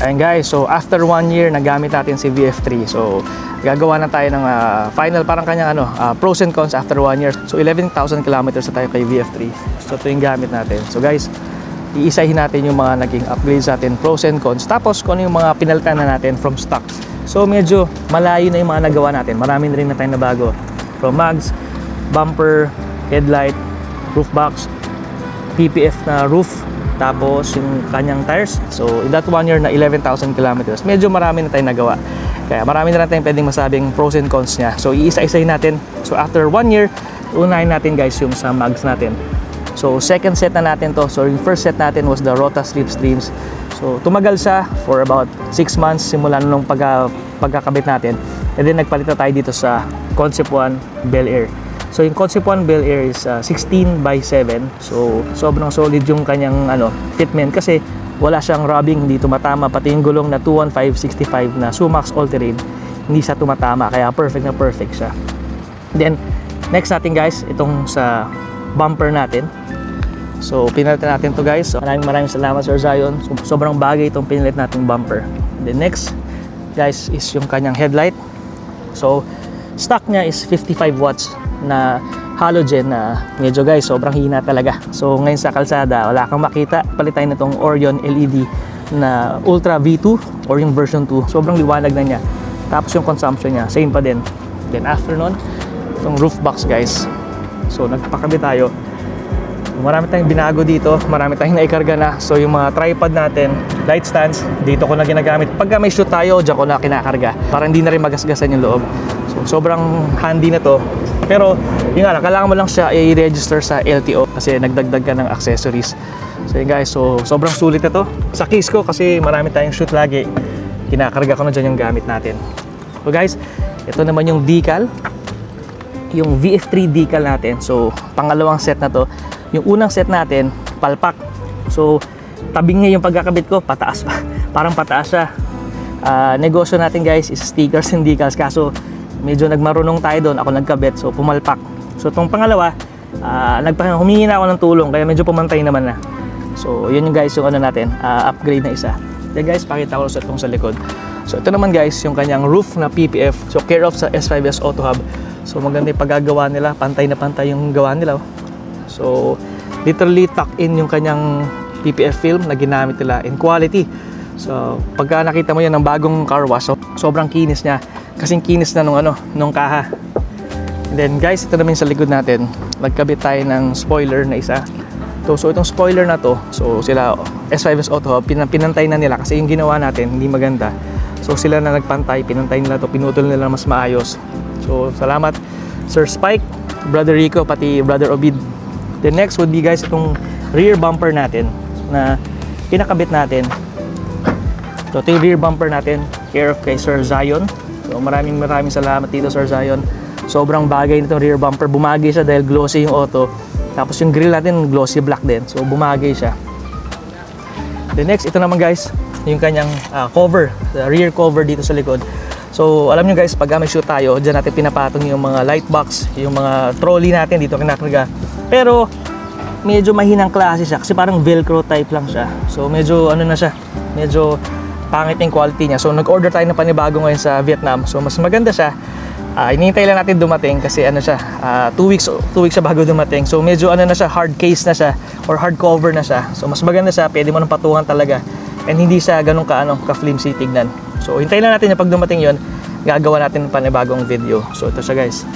Ayan guys, so after 1 year nagamit natin si VF3. So gagawa na tayo ng final parang kanyang pros and cons after 1 year. So 11,000 kilometers na tayo kay VF3. So ito yung gamit natin. So guys, iisahin natin yung mga naging upgrades natin, pros and cons. Tapos kung ano yung mga pinalitan na natin from stock. So medyo malayo na yung mga nagawa natin. Marami na rin na tayo na bago. From mags, bumper, headlight, roof box, PPF na roof, tapos yung kanyang tires. So in that 1 year na 11,000 kilometers, medyo marami na tayong nagawa. Kaya marami na tayong pwedeng masabing pros and cons niya. So iisa-isahin natin. So after 1 year, unahin natin guys yung sa mags natin. So second set na natin to. So yung first set natin was the Rota Slipstreams. So tumagal siya for about 6 months simula nung pagkakabit natin. And then nagpalit na tayo dito sa Concept 1 Bel Air. So yung Concept 1 Bel Air is 16/7. So sobrang solid yung kanyang fitment kasi wala siyang rubbing, hindi tumatama. Pati yung gulong na 215/65 na Sumax All-Terrain, hindi siya tumatama. Kaya perfect na perfect siya. Then next natin guys, itong sa bumper natin. So pinalitan natin to guys. So maraming salamat Sir Zion. So, sobrang bagay itong pinalit nating bumper. Then next guys is yung kanyang headlight. So stock niya is 55 watts na halogen na medyo guys sobrang hina talaga. So ngayon sa kalsada wala kang makita. Palit tayo nitong Orion LED na Ultra V2 or yung version 2. Sobrang liwanag na niya. Tapos yung consumption niya same pa din. Then after nun, itong roof box guys. So nagpakabit tayo. Marami tayong binago dito, marami tayong naikarga na. So yung mga tripod natin, light stands, dito ko na ginagamit. Pagka may shoot tayo, dyan ko na kinakarga para hindi na rin magasgasan yung loob. So sobrang handy na to. Pero yun nga lang, kailangan mo lang siya i-register sa LTO kasi nagdagdag ka ng accessories. So yun guys, so sobrang sulit na to. Sa case ko kasi marami tayong shoot lagi, kinakarga ko na dyan yung gamit natin. So guys, ito naman yung decal, yung VF3 decal natin. So pangalawang set na to. Yung unang set natin, palpak. So tabing niya yung pagkakabit ko, pataas pa. Parang pataas siya. Negosyo natin guys is stickers and decals. Kaso medyo nagmarunong tayo doon, ako nagkabit, so pumalpak. So itong pangalawa, humingi na ako ng tulong, kaya medyo pumantay naman na. So yun yung guys yung natin, upgrade na isa. Kaya guys, pakita ko sa itong sa likod. So ito naman guys, yung kanyang roof na PPF. So care of sa S5S Auto Hub. So maganda yung paggagawa nila, pantay na pantay yung gawa nila. So literally tuck in yung kanyang PPF film na ginamit nila in quality. So pagka nakita mo yan ng bagong car wash, so, sobrang kinis niya. Kasing kinis na nung kaha. And then guys, ito naman sa likod natin, nagkabit tayo ng spoiler na isa. So itong spoiler na to, so sila S5S Auto Hub, pinantay na nila kasi yung ginawa natin hindi maganda. So sila na nagpantay, pinantay nila to, pinutol nila mas maayos. So salamat Sir Spike, Brother Rico, pati Brother Obid. The next would be guys itong rear bumper natin na pinakabit natin. So ito yung rear bumper natin, care of kay Sir Zion. So maraming salamat dito Sir Zion. Sobrang bagay nitong rear bumper. Bumagay siya dahil glossy yung auto. Tapos yung grill natin glossy black din. So bumagay siya. The next, ito naman guys, yung kanyang cover, the rear cover dito sa likod. So alam nyo guys, pag may shoot tayo, dyan natin pinapatong yung mga light box, yung mga trolley natin dito kinakarga. Pero medyo mahinang klase siya kasi parang velcro type lang siya. So medyo na siya, medyo pangit yung quality niya. So nag-order tayo ng panibago ngayon sa Vietnam. So mas maganda siya. Inihintay lang natin dumating kasi siya, 2 weeks siya bago dumating. So medyo na siya, hard case na siya or hard cover na siya. So mas maganda siya, pwede mo nang patungan talaga. And hindi siya ganun ka-flimsy tignan. So hintayin lang natin na pag dumating yon, gagawa natin ng panibagong video. So ito siya guys.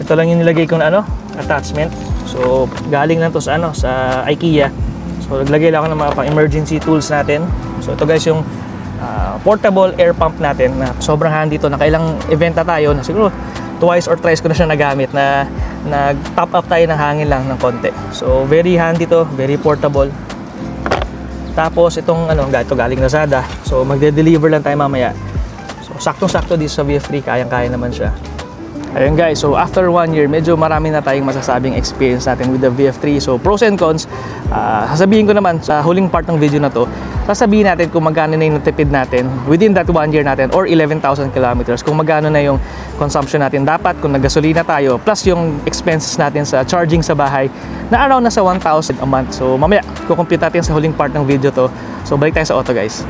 Ito lang yung nilagay ko na attachment. So galing lang to sa sa IKEA. So naglagay lang ako ng mga pang-emergency tools natin. So ito guys yung portable air pump natin na sobrang handy to. Nakailang event na tayo na siguro twice or thrice ko na siya nagamit na nag-top up tayo ng hangin lang ng konti. So very handy to, very portable. Tapos itong galing Lazada. So magde-deliver lang tayo mamaya. So saktong-sakto dito sa VF3, kayang-kaya naman siya. Ayun guys, so after 1 year, medyo marami na tayong masasabing experience natin with the VF3. So pros and cons, sasabihin ko naman sa huling part ng video na to, sasabihin natin kung magkano na yung natipid natin within that 1 year natin or 11,000 kilometers, kung magkano na yung consumption natin dapat kung naggasolina tayo, plus yung expenses natin sa charging sa bahay na around na sa 1,000 a month. So mamaya, kukompute natin sa huling part ng video to. So balik tayo sa auto guys.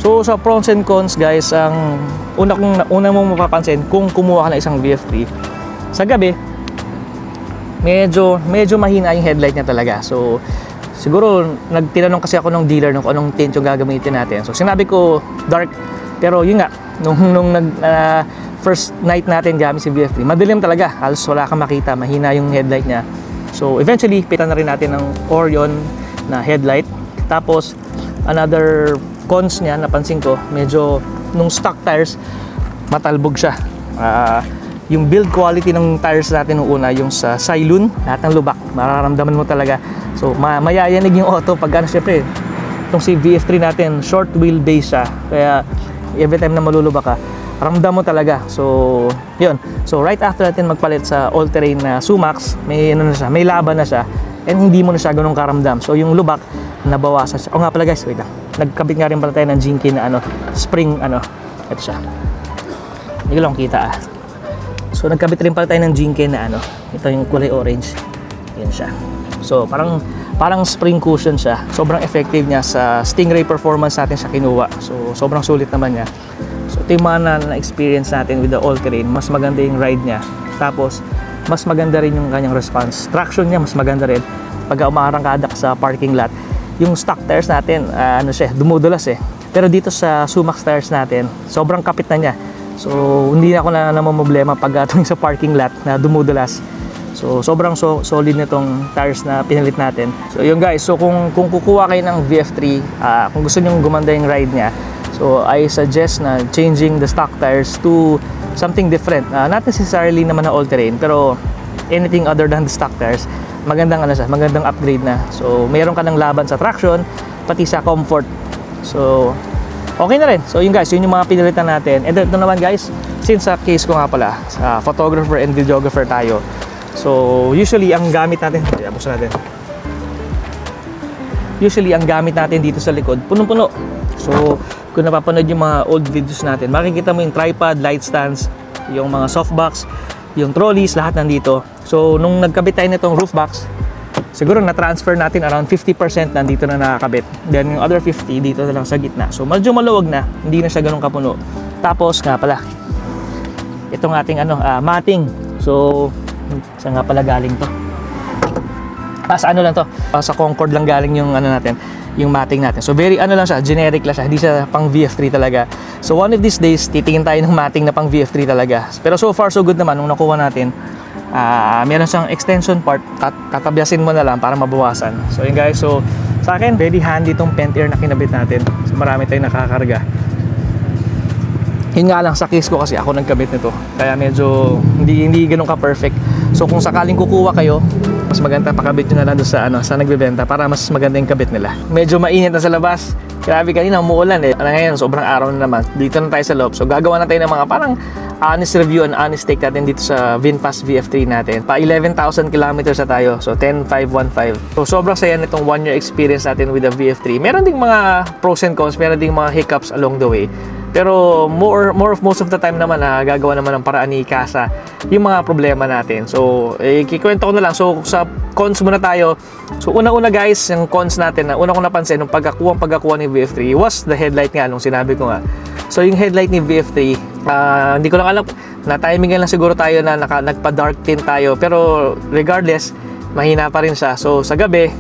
So sa pros and cons guys, ang una mong mapapansin kung kumuha ka na isang VF3 sa gabi, medyo mahina yung headlight niya talaga. So siguro nagtinanong kasi ako ng dealer kung anong tint yung gagamitin natin. So sinabi ko dark, pero yun nga, nung first night natin gamit si VF3, madilim talaga, halos wala kang makita, mahina yung headlight niya. So eventually pitan na rin natin ng Orion na headlight. Tapos another cons niya, napansin ko, medyo nung stock tires matalbog siya. Yung build quality ng tires natin nung una, yung sa Silun, lahat ng lubak, mararamdaman mo talaga. So mayayanig yung auto pag syempre itong si VF3 natin short wheelbase siya, kaya every time na malulubak ka, ramdam mo talaga. So yun, so right after natin magpalit sa all-terrain na Sumax, may may laban na siya and hindi mo na siya ganun karamdam. So yung lubak nabawasan siya. O nga pala guys, wait lang, nagkabit nga rin pala tayo ng Jinky na spring ito siya, hindi ko lang kita So nagkabit rin pala tayo ng Jinky na ito yung kulay orange, yan siya. So parang spring cushion siya. Sobrang effective niya sa Stingray performance natin siya kinuha. So sobrang sulit naman niya. So ito yung mga na-experience natin with the all-terrain. Mas maganda yung ride niya. Tapos mas maganda rin yung kanyang response. Traction niya mas maganda rin pag umaarangkada ka sa parking lot. Yung stock tires natin, dumudulas Pero dito sa Sumax tires natin, sobrang kapit na niya. So hindi ako na namamblema pag tuwing sa parking lot na dumudulas. So sobrang solid nitong tires na pinalit natin. So yun guys, so kung kukuha kayo ng VF3, kung gusto niyo gumanda yung ride niya, so I suggest na changing the stock tires to something different. Not necessarily naman na all-terrain, pero anything other than the stock tires, magandang magandang upgrade na. So mayroon ka ng laban sa traction, pati sa comfort. So okay na rin. So yun guys, yun yung mga pinalitan natin. And ito naman guys, since sa case ko nga pala, sa photographer and videographer tayo, so usually ang gamit natin, usually ang gamit natin dito sa likod, punong-puno. So kung napapanood yung mga old videos natin, makikita mo yung tripod, light stands, yung mga softbox, yung trolleys, lahat nandito. So nung nagkabit tayo nitong roof box, siguro na-transfer natin around 50% nandito na nakakabit. Then yung other 50 dito na lang sa gitna. So medyo maluwag na, hindi na siya ganun kapuno. Tapos nga pala, itong ating matting. So saan nga pala galing to? Sa lang to? Sa Concord lang galing yung natin, yung matting natin. So very lang siya, generic lang siya, hindi siya pang VF3 talaga. So one of these days, titingin tayo ng matting na pang VF3 talaga. Pero so far so good naman nung nakuha natin. Meron siyang extension part at tatabyasin mo na lang para mabawasan. So yun guys, so sa akin very handy itong Pentair na kinabit natin. So marami tayong nakakarga. Yun nga lang, sa case ko kasi ako nagkabit nito, kaya medyo hindi ganun ka perfect. So kung sakaling kukuha kayo, mas maganda pakabit nyo na lang doon sa nagbebenta para mas maganda yung kabit nila. Medyo mainit na sa labas. Grabe, kanina umuulan ngayon sobrang araw na naman. Dito na tayo sa loob. So gagawa na tayo ng mga parang honest review and honest take natin dito sa VinFast VF3 natin. Pa 11,000 kilometers na tayo. So 10,515. So sobrang saya nitong 1 year experience natin with the VF3. Meron ding mga pros and cons, meron ding mga hiccups along the way. Pero most of the time naman gagawa naman ng paraan ni Kasa yung mga problema natin. So kikwento ko na lang. So sa cons muna tayo. So una-una guys, yung cons natin na una ko napansin nung pagkakuha ni VF3 was the headlight nga, nung sinabi ko nga. So yung headlight ni VF3, hindi ko lang alam, na timingan lang siguro tayo na nagpa-dark tint tayo, pero regardless, mahina pa rin siya. So sa gabi,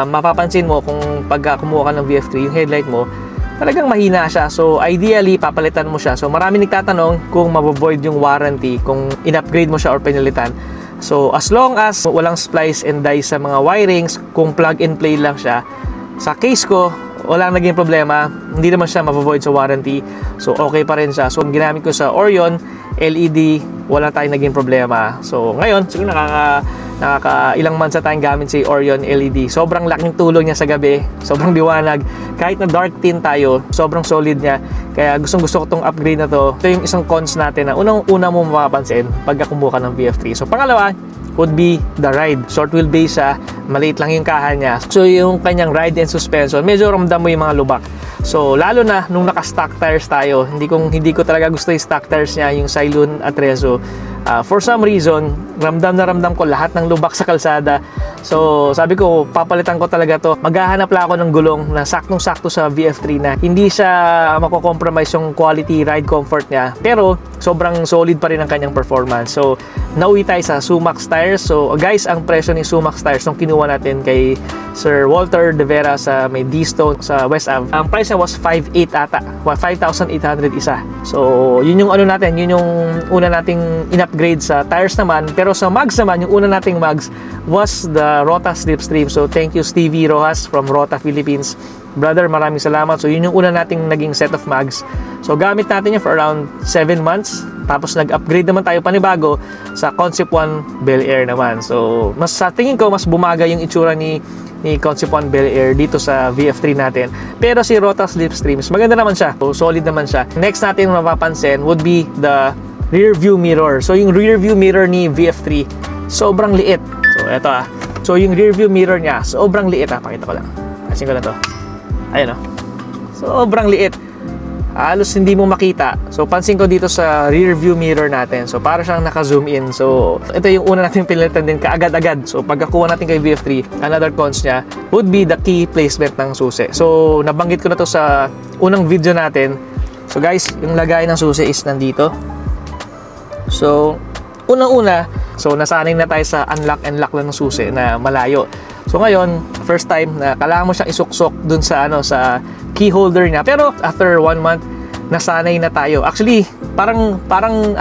mapapansin mo kung pag kumuha ka ng VF3, yung headlight mo talagang mahina siya. So ideally, papalitan mo siya. So marami nagtatanong kung mabo-void yung warranty kung in-upgrade mo siya or pinalitan. So as long as walang splice and dice sa mga wirings, kung plug and play lang siya, sa case ko, walang naging problema, hindi naman siya mabo-void sa warranty. So okay pa rin siya. So ginamit ko sa Orion LED, wala tayong naging problema. So ngayon, siguro nakaka ilang months na tayong gamit si Orion LED. Sobrang laking tulong niya sa gabi, sobrang liwanag. Kahit na dark tint tayo, sobrang solid niya. Kaya gusto ko tong upgrade na to. Ito yung isang cons natin na unang-una mo mapapansin pag kumuha ka ng VF3. So pangalawa would be the ride. Short wheelbase siya, maliit lang yung kahan niya. So yung kanyang ride and suspension, medyo ramdam mo yung mga lubak. So lalo na nung naka-stock tires tayo, hindi ko talaga gusto yung stock tires niya, yung Cylon Atrezo. For some reason, ramdam na ramdam ko lahat ng lubak sa kalsada. So sabi ko, papalitan ko talaga to. Maghahanap lang ako ng gulong na saktong-sakto sa VF3 na hindi siya mako-compromise yung quality ride comfort niya, pero sobrang solid pa rin ang kanyang performance. So nauwi tayo sa Sumax tires. So guys, ang presyo ni Sumax tires nung kinuha natin kay Sir Walter De Vera sa may D-Stone sa West Ave, ang price niya was 5,800 ata, 5,800 isa. So yun yung ano natin, yun yung una nating in-upgrade sa tires naman. Pero sa mags naman, yung una nating mags was the Rota Slipstream. So thank you Stevie Rojas from Rota Philippines. Brother, maraming salamat. So yun yung una nating naging set of mags. So gamit natin yun for around 7 months. Tapos nag-upgrade naman tayo panibago sa Concept 1 Bel Air naman. So mas sa tingin ko mas bumagay yung itsura ni Concept 1 Bel Air dito sa VF3 natin. Pero si Rota Slipstreams, maganda naman siya. So solid naman siya. Next natin mapapansin would be the rear view mirror. So yung rear view mirror ni VF3 sobrang liit. So eto So yung rear view mirror niya sobrang liit Pakita ko lang. Asin ko na to. Ayan sobrang liit. Halos hindi mo makita. So pansin ko dito sa rear view mirror natin. So para siyang naka-zoom in. So ito yung una natin pinalitan din kaagad-agad. So pagkakuha natin kay VF3, another cons niya would be the key placement ng susi. So nabanggit ko na to sa unang video natin. So guys, yung lagay ng susi is nandito. So unang-una, so nasanay na tayo sa unlock and lock lang ng susi na malayo. So ngayon, first time na kailangan mo siyang isuksok dun sa sa key holder niya. Pero after 1 month, nasanay na tayo. Actually, parang parang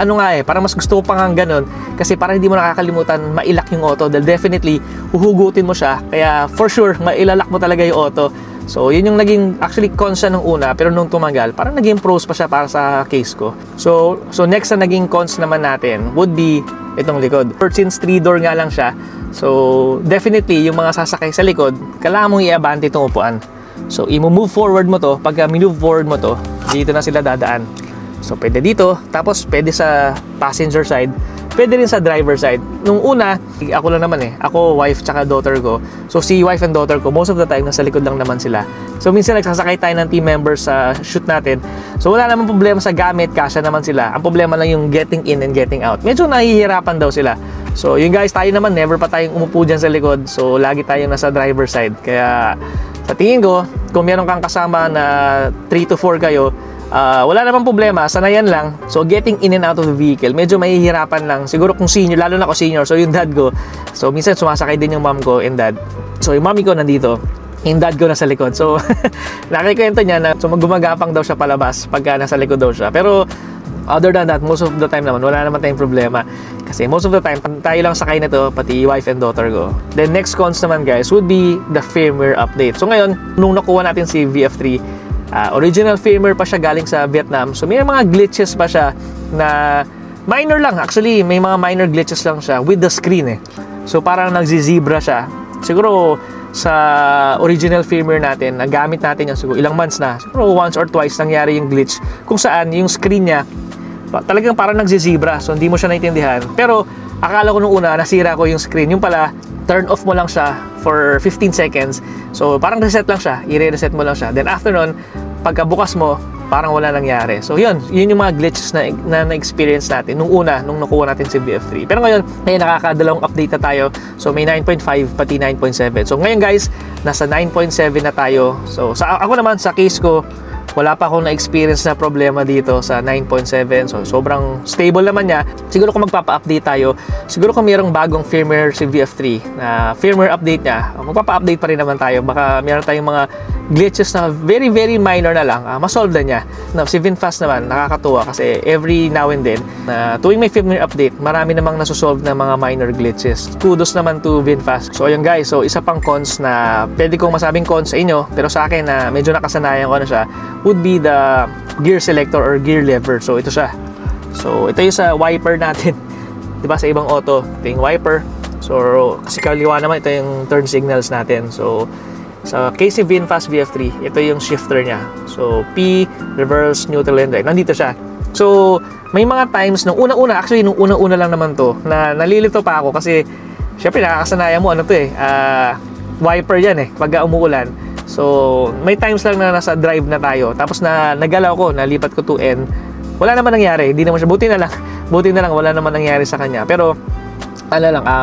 mas gusto ko pa nga ganun kasi parang hindi mo nakakalimutan mailak yung auto dahil definitely huhugutin mo siya. Kaya for sure, mailalak mo talaga yung auto. So, yun yung naging actually cons siya nung una, pero nung tumagal, parang naging pros pa siya para sa case ko. So next na naging cons naman natin would be itong likod. Since 3-door nga lang siya, so definitely yung mga sasakay sa likod, kailangan mong i-abante itong upuan. So i-move forward mo to, pagka move forward mo to, dito na sila dadaan. So pwede dito, tapos pwede sa passenger side, pwede rin sa driver side. Nung una, ako lang naman ako, wife, tsaka daughter ko. So si wife and daughter ko, most of the time, nasa likod lang naman sila. So minsan nagsasakay tayo ng team members sa shoot natin. So wala naman problema sa gamit, kasya naman sila. Ang problema lang yung getting in and getting out. Medyo nahihirapan daw sila. So yun guys, tayo naman, never pa tayong umupo dyan sa likod. So lagi tayong nasa driver side. Kaya sa tingin ko, kung meron kang kasama na 3 to 4 kayo, wala namang problema, sanayan lang. So getting in and out of the vehicle, medyo mahihirapan lang. Siguro kung senior, lalo na ako senior, so yung dad ko. So minsan sumasakay din yung mom ko and dad. So yung mommy ko nandito, yung dad ko nasa likod. So nakikwento niya na gumagapang daw siya palabas pagka nasa likod daw siya. Pero other than that, most of the time naman, wala naman tayong problema. Kasi most of the time, tayo lang sakay na to, pati wife and daughter ko. Then next cons naman guys, would be the firmware update. So ngayon, nung nakuha natin si VF3, original firmware pa siya galing sa Vietnam. So may mga glitches pa siya na minor lang. Actually, may mga minor glitches lang siya with the screen So parang nagzizebra siya. Siguro sa original firmware natin, nagamit natin yung siguro ilang months na. Siguro once or twice nangyari yung glitch. Kung saan yung screen niya talagang parang nagzizebra. So hindi mo siya naintindihan. Pero akala ko nung una, nasira ko yung screen. Yung pala, turn off mo lang siya for 15 seconds. So parang reset lang siya. I-reset mo lang siya. Then after nun, pagkabukas mo, parang wala nangyari. So yun yung mga glitches na na-experience natin nung una, nung nakuha natin si VF3. Pero ngayon, nakakadalawang update na tayo. So may 9.5 pati 9.7. So ngayon guys, nasa 9.7 na tayo. So ako naman, sa case ko, wala pa akong na-experience na problema dito sa 9.7. So sobrang stable naman niya. Siguro kung magpapa-update tayo, siguro kung mayroong bagong firmware si VF3 na firmware update niya, magpapa-update pa rin naman tayo. Baka mayroon tayong mga glitches na very very minor na lang, masolve na niya. Si VinFast naman, nakakatuwa kasi every now and then, tuwing may firmware update, marami namang nasusolve na mga minor glitches. Kudos naman to VinFast. So ayun guys, so isa pang cons na pwede kong masabing cons sa inyo, pero sa akin na medyo nakasanayan ko na siya, would be the gear selector or gear lever. So ito siya. So ito yung sa wiper natin. 'Di ba sa ibang auto, ito yung wiper. So kasi kaliwa naman ito yung turn signals natin. So sa case ni VinFast VF3, ito yung shifter niya. So P, reverse, neutral, and right. Nandito siya. So may mga times nung una-una, actually nung una-una lang naman to, na nalilito pa ako kasi syempre nakakasanayan mo, ano to eh, wiper yan eh, pag umuulan. So, may times lang na nasa drive na tayo. Tapos nagalaw ko, nalipat ko to N. Wala naman nangyari. Hindi naman siya. Buti na lang, wala naman nangyari sa kanya. Pero,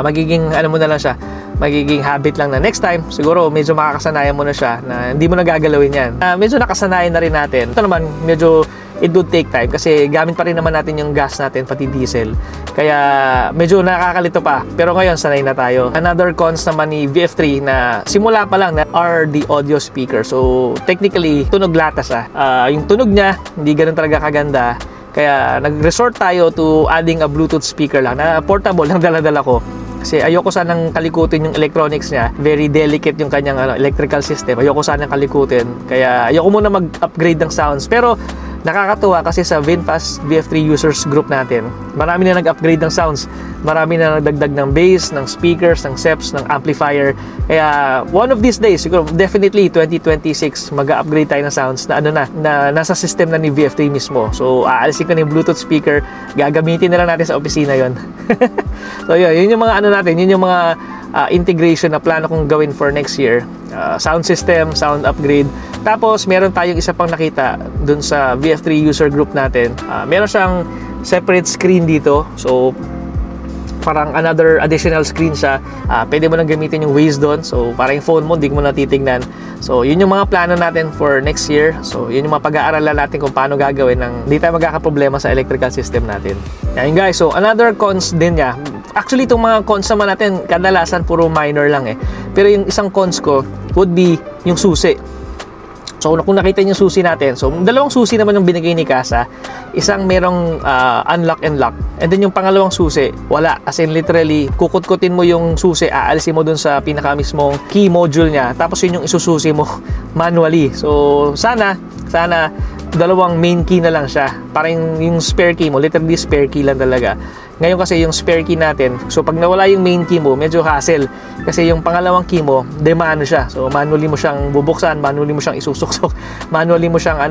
magiging, mo na lang siya. Magiging habit lang na next time. Siguro, medyo makakasanayan mo na siya na hindi mo na gagalawin yan. Medyo nakasanayan na rin natin. Ito naman, medyo it would take time kasi gamit pa rin naman natin yung gas natin, pati diesel. Kaya medyo nakakalito pa. Pero ngayon, sanay na tayo. Another cons naman ni VF3 na simula pa lang na are the audio speaker. So, technically, tunog lata siya. Yung tunog niya, hindi ganun talaga kaganda. Kaya nag-resort tayo to adding a Bluetooth speaker lang na portable lang dala-dala ko. Kasi ayoko sanang kalikutin yung electronics niya. Very delicate yung kanyang electrical system. Ayoko sanang kalikutin. Kaya ayoko muna mag-upgrade ng sounds. Pero nakakatuwa kasi sa VinFast VF3 users group natin, marami na nag-upgrade ng sounds. Marami na nagdagdag ng bass, ng speakers, ng SEPs, ng amplifier. Kaya one of these days, siguro definitely 2026, mag-upgrade tayo ng sounds na na nasa system na ni VF3 mismo. So aalisin ko na yung Bluetooth speaker, gagamitin na lang natin sa opisina yon. So yun yung mga natin, yun yung mga integration na plano kong gawin for next year. Sound system, sound upgrade. Tapos meron tayong isa pang nakita dun sa VF3 user group natin. Meron siyang separate screen dito. So parang another additional screen siya. Pwede mo nang gamitin yung Waze doon. So parang yung phone mo, hindi mo natitignan. So yun yung mga plano natin for next year. So yun yung mga pag-aaralan natin kung paano gagawin nang hindi tayo magkakaproblema sa electrical system natin. Yan guys. So another cons din niya. Actually itong mga cons naman natin kadalasan puro minor lang eh. Pero yung isang cons ko would be yung susi. So kung nakita niyo yung susi natin, so dalawang susi naman yung binigay ni Casa. Isang merong unlock and lock. And then yung pangalawang susi, wala. As in literally, kukut-kutin mo yung susi, aalisin mo dun sa pinaka mismong key module niya. Tapos yun yung isususi mo manually. So sana dalawang main key na lang siya. Parang yung spare key mo, literally spare key lang talaga. Ngayon kasi yung spare key natin, so pag nawala yung main key mo, medyo hassle. Kasi yung pangalawang key mo, demano siya. So manually mo siyang bubuksan, manually mo siyang isusuksok, manually mo siyang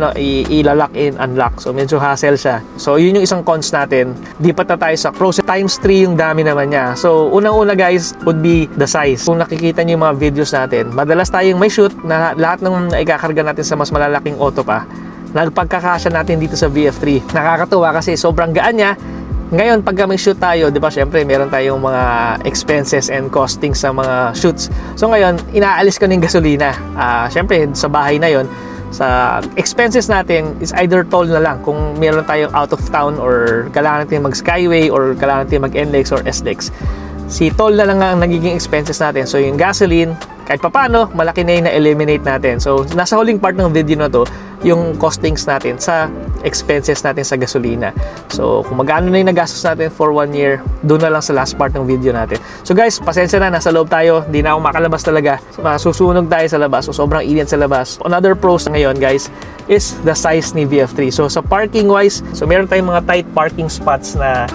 ilalock in, unlock. So medyo hassle siya. So yun yung isang cons natin. Lipat na tayo sa pros. Times 3 yung dami naman niya. So unang-una guys, would be the size. Kung nakikita niyo yung mga videos natin, madalas tayong may shoot na lahat ng ikakarga natin sa mas malalaking auto pa. Nagpagkakasya natin dito sa VF3. Nakakatuwa kasi sobrang gaan niya. Ngayon, pagka may shoot tayo, di ba, syempre, meron tayong mga expenses and costings sa mga shoots. So ngayon, inaalis ko ng gasolina. Syempre, sa bahay na yon, sa expenses natin is either toll na lang kung meron tayong out of town or kailangan natin mag-Skyway or kailangan natin mag-NLEX or SLEX. Si toll na lang ang nagiging expenses natin. So yung gasoline, kahit papano, malaki na yung na-eliminate natin. So nasa huling part ng video na to, yung costings natin sa expenses natin sa gasolina. So kung magkano na yung nagastos natin for 1 year, doon na lang sa last part ng video natin. So guys, pasensya na, nasa loob tayo, hindi na ako makalabas talaga. So, masusunog tayo sa labas, so sobrang init sa labas. Another pros ngayon guys is the size ni VF3. So sa parking wise, so meron tayong mga tight parking spots na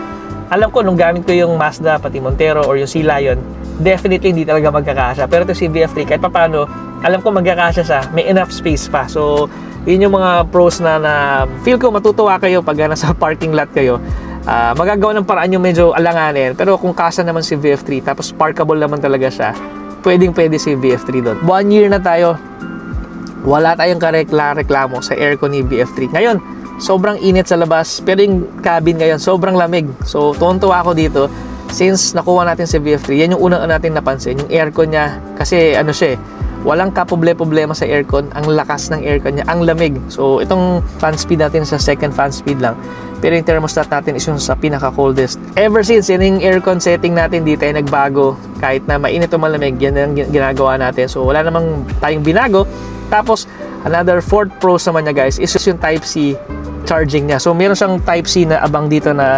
alam ko nung gamit ko yung Mazda, pati Montero or yung Sea Lion, definitely hindi talaga magkakasya. Pero ito si VF3, kahit pa paano, alam ko magkakasya siya, may enough space pa. So yun yung mga pros na feel ko matutuwa kayo pag nasa parking lot kayo. Magagawa ng paraan yung medyo alanganin. Pero kung kasya naman si VF3, tapos parkable naman talaga siya, pwede si VF3 doon. 1 year na tayo, wala tayong reklamo sa aircon ni VF3. Ngayon, sobrang init sa labas, pero yung cabin ngayon, sobrang lamig. So, tuwan-tuwa ako dito. Since nakuha natin si VF3, yan yung unang natin napansin. Yung aircon niya, kasi siya walang kaproblema sa aircon. Ang lakas ng aircon niya, ang lamig. So, itong fan speed natin sa second fan speed lang. Pero yung thermostat natin is yung sa pinaka-coldest. Ever since, yan yung aircon setting natin, di tayo nagbago. Kahit na mainit o malamig, yan ang ginagawa natin. So, wala namang tayong binago. Tapos, another fourth pros naman niya guys, is yung Type-C charging niya. So, meron siyang Type-C na abang dito na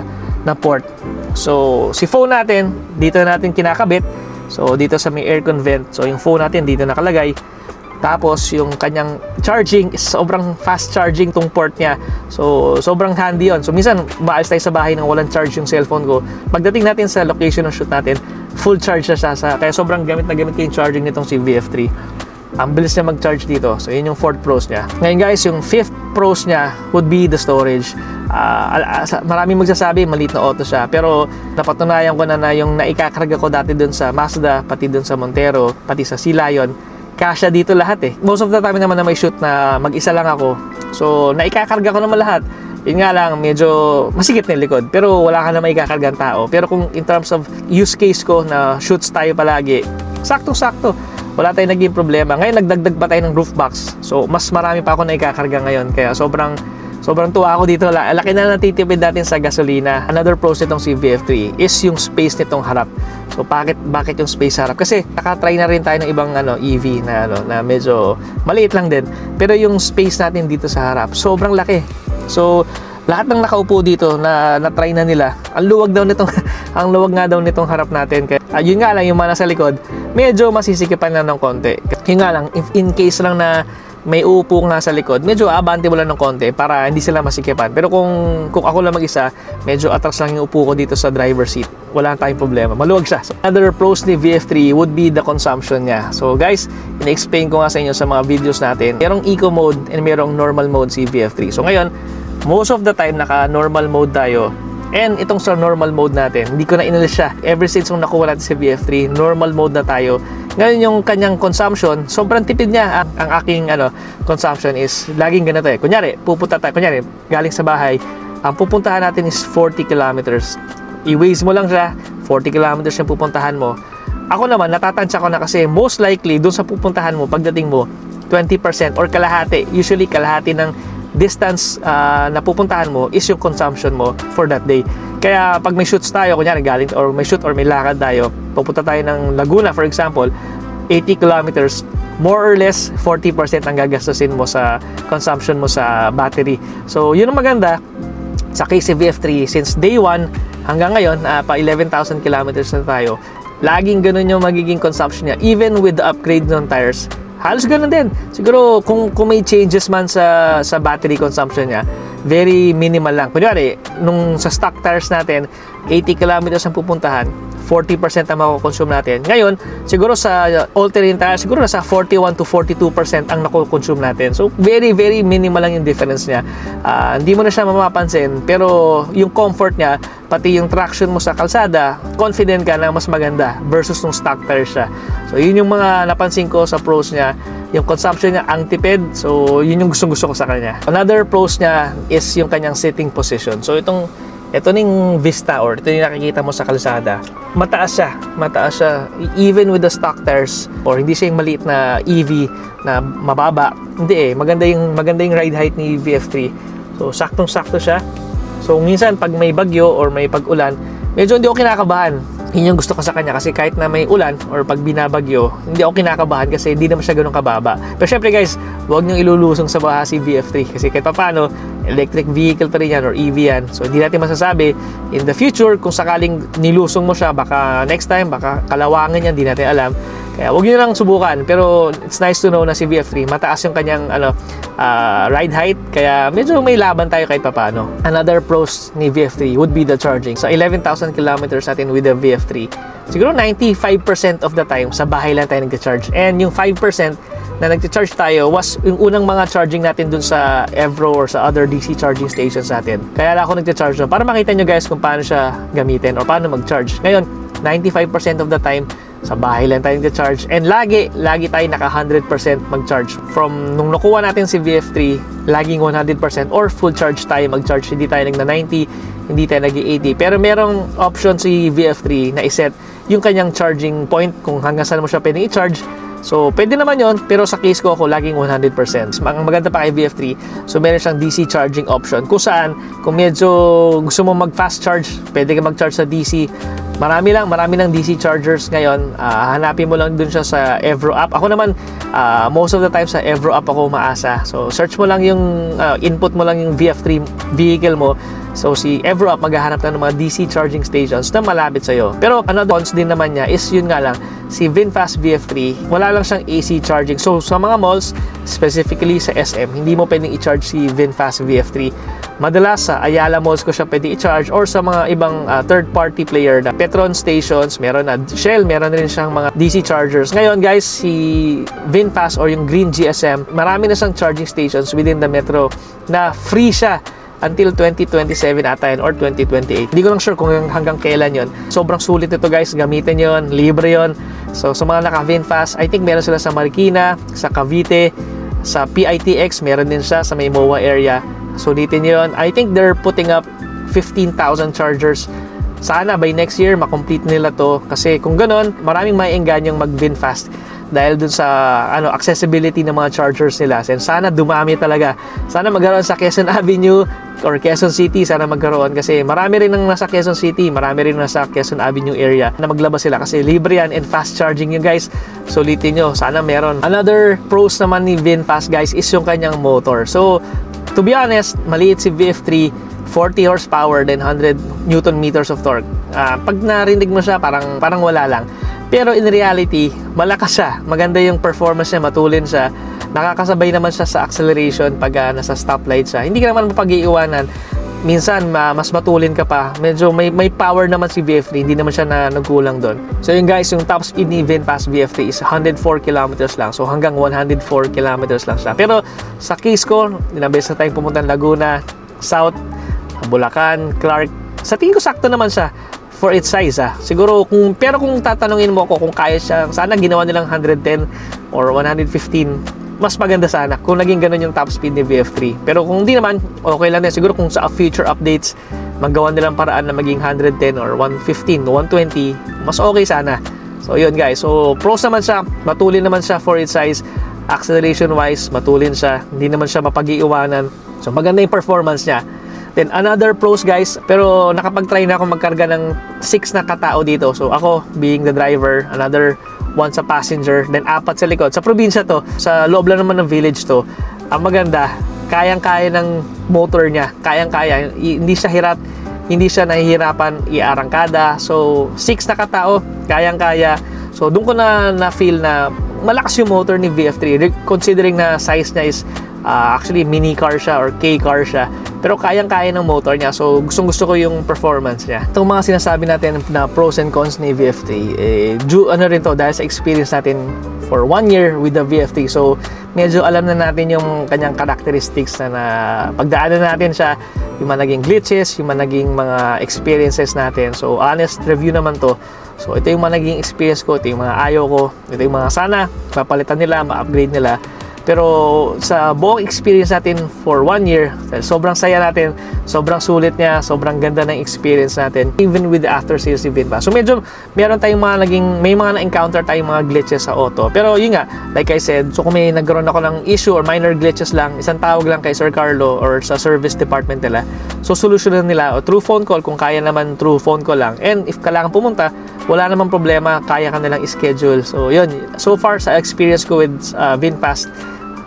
port. So, si phone natin, dito natin kinakabit. So, dito sa may aircon vent. So, yung phone natin dito nakalagay. Tapos, yung kanyang charging is sobrang fast charging tong port niya. So, sobrang handy yon. So, minsan, maalis tayo sa bahay nang walang charge yung cellphone ko. Pagdating natin sa location ng shoot natin, full charge na siya. Kaya sobrang gamit na gamit ko yung charging nitong si VF3. Ang bilis niya mag-charge dito. So, yun yung fourth pros niya. Ngayon guys, yung fifth pros niya would be the storage. Maraming magsasabi maliit na auto siya, pero napatunayan ko na yung naikakarga ko dati dun sa Mazda, pati dun sa Montero, pati sa Sea Lion, kasya dito lahat eh. Most of the time naman na may shoot na mag-isa lang ako, so naikakarga ko naman lahat. Yun nga lang, medyo masikip na yung likod, pero wala ka na maikakargang tao. Pero kung in terms of use case ko na shoots tayo palagi, sakto-sakto, wala tayong naging problema. Ngayon nagdagdag pa tayo ng roof box, so mas marami pa ako na ikakarga ngayon, kaya sobrang tuwa ako dito. Laki na natitipid natin sa gasolina. Another pros nitong CVF3 is yung space nitong harap. So bakit yung space harap? Kasi nakatry na rin tayo ng ibang EV na medyo maliit lang din, pero yung space natin dito sa harap sobrang laki. So lahat ng nakaupo dito na try na nila, ang luwag nga daw nitong harap natin. Kaya yun nga lang, yung mga nasa likod medyo masisikipan na ng konti. Yun nga lang, if in case lang na may uupo nga sa likod, medyo abante mo lang ng konti para hindi sila masikipan. Pero kung ako lang mag-isa, medyo atras lang yung upo ko dito sa driver seat, wala tayong problema, maluwag siya. So, another pros ni VF3 would be the consumption niya. So guys, in-explain ko nga sa inyo sa mga videos natin, merong eco mode and merong normal mode si VF3. So ngayon, most of the time naka normal mode tayo. And itong sa normal mode natin, hindi ko na inalis siya. Ever since nung nakuha natin si VF3, normal mode na tayo. Ngayon yung kanyang consumption, sobrang tipid niya. Ang aking consumption is laging ganito eh. Kunyari, galing sa bahay, ang pupuntahan natin is 40 kilometers. I-waze mo lang siya, 40 kilometers yung pupuntahan mo. Ako naman, natatansya ko na kasi most likely, dun sa pupuntahan mo, pagdating mo, 20% or kalahati. Usually, kalahati ng distance na pupuntahan mo is yung consumption mo for that day. Kaya pag may shoots tayo, kunyari galing or may shoot or may lakad tayo, pupunta tayo ng Laguna for example, 80 kilometers, more or less 40% ang gagastusin mo sa consumption mo sa battery. So yun ang maganda sa KCVF3, since day 1 hanggang ngayon, pa 11,000 kilometers na tayo, laging ganun yung magiging consumption niya, even with the upgrade ng tires. Halos ganun din. Siguro kung may changes man sa battery consumption niya, very minimal lang. Kunyari, nung sa stock tires natin, 80 kilometers ang pupuntahan, 40% ang mako-consume natin. Ngayon, siguro sa all-terrain tires, siguro nasa 41 to 42% ang nako-consume natin. So, very, very minimal lang yung difference niya. Hindi mo na siya mapapansin, pero yung comfort niya, pati yung traction mo sa kalsada, confident ka na mas maganda versus nung stock tires siya. So, yun yung mga napansin ko sa pros niya. Yung consumption niya, ang tipid. So, yun yung gustong-gusto ko sa kanya. Another pros niya is yung kanyang sitting position. So, ito ning Vista or ito yung nakikita mo sa kalsada, mataas siya even with the stock tires, or hindi siya yung maliit na EV na mababa, hindi maganda yung ride height ni VF3. So saktong-sakto siya. So minsan pag may bagyo or may pag-ulan, medyo hindi ako kinakabahan. Yun yung gusto ko sa kanya, kasi kahit na may ulan or pag binabagyo, hindi ako kinakabahan kasi hindi naman siya ganun kababa. Pero syempre guys, huwag niyong ilulusong sa baha si VF3 kasi kahit paano, electric vehicle pa rin yan or EV yan. So hindi natin masasabi in the future kung sakaling nilusong mo siya, baka next time, baka kalawangan yan, hindi natin alam. Kaya huwag nyo lang subukan. Pero it's nice to know na si VF3, mataas yung kanyang ride height, kaya medyo may laban tayo kahit papaano. Another pros ni VF3 would be the charging. Sa 11,000 kilometers natin with the VF3, siguro 95% of the time sa bahay lang tayo nag-charge. And yung 5% na nag-charge tayo was yung unang mga charging natin dun sa Evro or sa other DC charging stations natin. Kaya lang ako nag-charge doon para makita nyo guys kung paano siya gamitin or paano mag-charge. Ngayon, 95% of the time sa bahay lang tayo nag-charge, and lagi tayo naka 100% mag-charge. From nung nakuha natin si VF3, laging 100% or full charge tayo mag-charge. Hindi tayo nag 90, hindi tayo nag 80. Pero merong option si VF3 na iset yung kanyang charging point kung hanggang saan mo siya pwedeng i-charge. So, pwede naman yon, pero sa case ko ako, laging 100%. Ang maganda pa kay VF3, so meron siyang DC charging option. Kung saan, kung medyo gusto mo mag-fast charge, pwede ka mag-charge sa DC. Marami lang DC chargers ngayon. Hanapin mo lang dun siya sa Evro app. Ako naman, most of the time sa Evro app ako umaasa. So, search mo lang yung, input mo lang yung VF3 vehicle mo. So, si Evro app maghahanap na ng mga DC charging stations na malapit sa'yo. Pero, cons din naman niya is yun nga lang, si VinFast VF3, wala lang siyang AC charging. So, sa mga malls, specifically sa SM, hindi mo pwedeng i-charge si VinFast VF3. Madalas sa Ayala Malls ko siya pwede i-charge, or sa mga ibang third-party player na Petron stations, meron na Shell, meron rin siyang mga DC chargers. Ngayon guys, si VinFast or yung Green GSM, marami na siyang charging stations within the metro na free siya. until 2027 ata yun, or 2028. Hindi ko lang sure kung hanggang kailan yun. Sobrang sulit ito guys, gamitin yon, libre yon. So sa mga naka-VinFast, I think meron sila sa Marikina, sa Cavite, sa PITX, meron din siya sa may MOA area. Sulitin yun. I think they're putting up 15,000 chargers. Sana by next year makomplete nila to, kasi kung ganon maraming maiengganyong mag-VinFast dahil dun sa accessibility ng mga chargers nila. And sana dumami talaga. Sana magkaroon sa Quezon Avenue or Quezon City, sana magkaroon, kasi marami rin nang nasa Quezon City, marami rin nasa Quezon Avenue area na maglabas sila kasi libre yan and fast charging yun guys. Sulitin nyo, sana meron. Another pros naman ni VinFast guys is yung kanyang motor. So to be honest, maliit si VF3, 40 horsepower, then 100 Newton meters of torque. Pag narinig mo siya, parang wala lang. Pero in reality, malakas siya. Maganda yung performance niya, matulin siya. Nakakasabay naman siya sa acceleration pag nasa stoplight siya. Hindi ka naman mapag-iiwanan. Minsan, mas matulin ka pa. Medyo may power naman si VF3. Hindi naman siya nagkulang doon. So yun guys, yung top speed ni VinFast VF3 is 104 kilometers lang. So hanggang 104 kilometers lang siya. Pero sa case ko, inabes na tayong pumunta ng Laguna, South, Bulacan, Clark. Sa tingin ko sakto naman siya for its size Siguro pero kung tatanungin mo ako kung kaya siya, sana ginawa nilang 110 or 115, mas maganda sana kung naging ganun yung top speed ni VF3. Pero kung hindi naman, okay lang din. Siguro kung sa future updates magawa nilang paraan na maging 110 or 115, 120, mas okay sana. So yun guys, so pros naman siya, matulin naman siya for its size. Acceleration wise, matulin siya, hindi naman siya mapag-iiwanan. So maganda yung performance niya. Then another pros guys, pero nakapag-try na ako magkarga ng 6 na katao dito. So ako being the driver, another 1 sa passenger, then 4 sa likod. Sa probinsya to, sa loob lang naman ng village to. Ang maganda, kayang-kaya ng motor niya, kayang-kaya, hindi siya nahihirapan i-arangkada. So 6 na katao, kayang-kaya. So doon ko na feel na malakas yung motor ni VF3, considering na size niya is actually mini car siya or K car siya, pero kayang-kaya ng motor niya. So gustong-gusto ko yung performance niya. Itong mga sinasabi natin na pros and cons ni VF3, rin to dahil sa experience natin for 1 year with the VF3. So medyo alam na natin yung kanyang characteristics na pagdaanan natin siya, yung mga naging glitches, yung mga naging mga experiences natin. So honest review naman to. So ito yung mga naging experience ko, ito yung mga ayaw ko, ito yung mga sana mapalitan nila, ma-upgrade nila. Pero sa buong experience natin for 1 year, sobrang saya natin, sobrang sulit niya, sobrang ganda ng experience natin, even with the after sales ni VinFast. So medyo meron tayong may mga na-encounter tayong mga glitches sa auto. Pero yun nga, like I said, so kung may nagkaroon ako ng issue or minor glitches lang, isang tawag lang kay Sir Carlo or sa service department nila. So solusyonan nila o through phone call, kung kaya naman through phone call lang. And if kailangan pumunta, wala namang problema, kaya ka nilang schedule. So yun, so far sa experience ko with VinFast,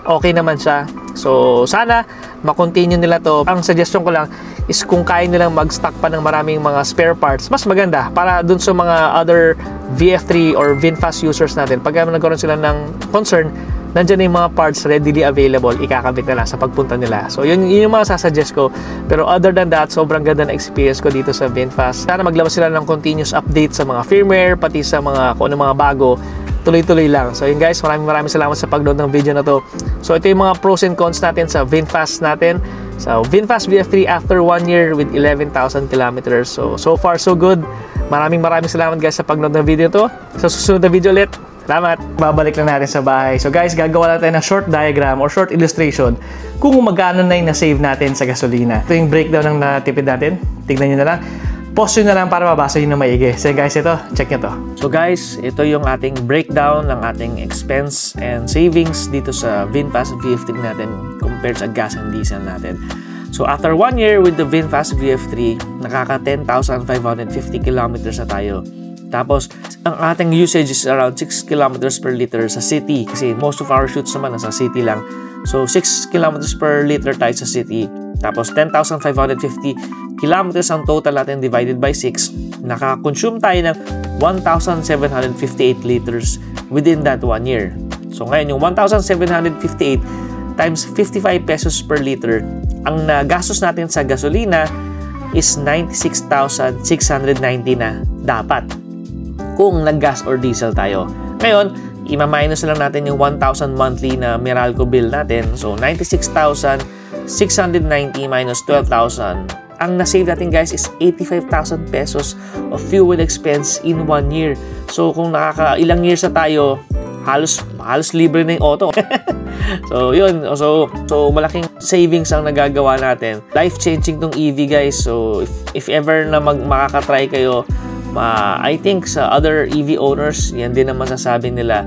okay naman siya. So sana ma-continue nila to. Ang suggestion ko lang is kung kaya nilang mag-stock pa ng maraming mga spare parts, mas maganda para dun sa mga other VF3 or VinFast users natin. Pag nagkaroon sila ng concern, nandiyan na yung mga parts readily available, ikakabit na lang sa pagpunta nila. So yun yung mga sasuggest ko. Pero other than that, sobrang ganda na experience ko dito sa VinFast. Sana maglabas sila ng continuous update sa mga firmware, pati sa mga kung ano mga bago. Tuloy-tuloy lang. So yun guys, maraming salamat sa pag-load ng video na to. So ito yung mga pros and cons natin sa VinFast natin. So VinFast VF3 after 1 year with 11,000 kilometers. So far so good. Maraming salamat guys sa pag-load ng video to. Sa susunod na video ulit. Salamat! Babalik lang natin sa bahay. So guys, gagawa lang tayo ng short diagram or short illustration kung magkano na yung na-save natin sa gasolina. Ito yung breakdown ng natipid natin. Tignan nyo na lang. Pause nyo na lang para mabasa nyo na maigi. So guys, ito, check nyo to. So guys, ito yung ating breakdown ng ating expense and savings dito sa VinFast VF3 natin compared sa gas and diesel natin. So after 1 year with the VinFast VF3, nakaka 10,550 kilometers na tayo. Tapos, ang ating usage is around 6 kilometers per liter sa city kasi most of our shoots naman nasa city lang. So 6 kilometers per liter tayo sa city. Tapos 10,550 kilometers ang total natin divided by 6. Naka-consume tayo ng 1,758 liters within that 1 year. So ngayon yung 1,758 times 55 pesos per liter, ang nagastos natin sa gasolina is 96,690 na dapat kung nag-gas or diesel tayo. Ngayon, ima-minus lang natin yung 1,000 monthly na Meralco bill natin. So 96,690 690 minus 12,000. Ang na-save natin guys is 85,000 pesos of fuel expense in 1 year. So kung ilang years na tayo, halos libre na yung auto. So yun, so malaking savings ang nagagawa natin. Life-changing tong EV guys. So if ever na makakatry kayo, I think sa other EV owners, yan din ang masasabi nila.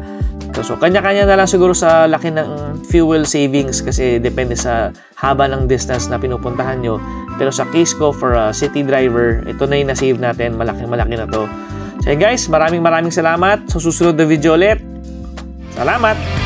So kanya-kanya na lang siguro sa laki ng fuel savings kasi depende sa haba ng distance na pinupuntahan nyo. Pero sa case ko for a city driver, ito na yung na-save natin. Malaki na to. So guys, maraming salamat. Sa susunod na video ulit. Salamat!